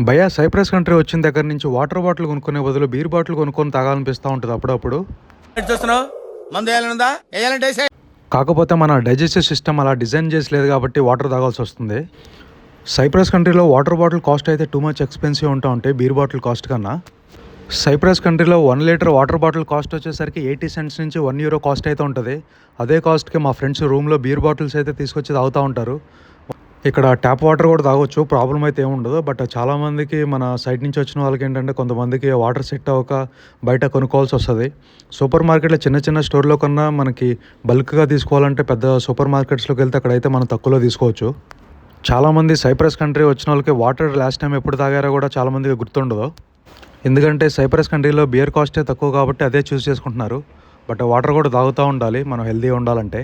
భయ్యా cypress country వచ్చిన దగ్గర నుంచి వాటర్ బాటిల్ కొనుక్కునే బదులు బీర్ బాటిల్ కొనుక్కొని తాగాలనిపిస్తూ ఉంటుంది అప్పుడప్పుడు. చూస్తున్నావు మందు వేయాలనుందా వేయాలంటే కాకపోతే మన డైజెస్టివ్ సిస్టమ్ అలా డిజైన్ చేసలేదు కాబట్టి వాటర్ తాగాల్సి వస్తుంది. సైప్రస్ కంట్రీలో వాటర్ బాటిల్ కాస్ట్ అయితే టూ మచ్ ఎక్స్పెన్సివ్ ఉంటాయి బీర్ బాటిల్ కాస్ట్ కన్నా. సైప్రస్ కంట్రీలో 1 లీటర్ వాటర్ బాటిల్ కాస్ట్ వచ్చేసరికి 80 సెంట్స్ నుంచి €1 కాస్ట్ అయితే ఉంటుంది. అదే కాస్ట్కి మా ఫ్రెండ్స్ రూమ్లో బీర్ బాటిల్స్ అయితే తీసుకొచ్చి తాగుతూ ఉంటారు. ఇక్కడ ట్యాప్ వాటర్ కూడా తాగొచ్చు, ప్రాబ్లం అయితే ఏముండదు. బట్ చాలామందికి మన సైడ్ నుంచి వచ్చిన వాళ్ళకి ఏంటంటే కొంతమందికి వాటర్ సెట్ అవ్వక బయట కొనుక్కోవాల్సి వస్తుంది. సూపర్ మార్కెట్లో చిన్న చిన్న స్టోర్లో కన్నా మనకి బల్క్గా తీసుకోవాలంటే పెద్ద సూపర్ మార్కెట్స్లోకి వెళ్తే అక్కడైతే మనం తక్కువలో తీసుకోవచ్చు. చాలామంది సైప్రస్ కంట్రీ వచ్చిన వాళ్ళకి వాటర్ లాస్ట్ టైం ఎప్పుడు తాగారో కూడా చాలామందికి గుర్తుండదు. ఎందుకంటే సైప్రస్ కంట్రీలో బియర్ కాస్టే తక్కువ కాబట్టి అదే చూస్ చేసుకుంటున్నారు. బట్ వాటర్ కూడా తాగుతూ ఉండాలి మనం హెల్తీగా ఉండాలంటే.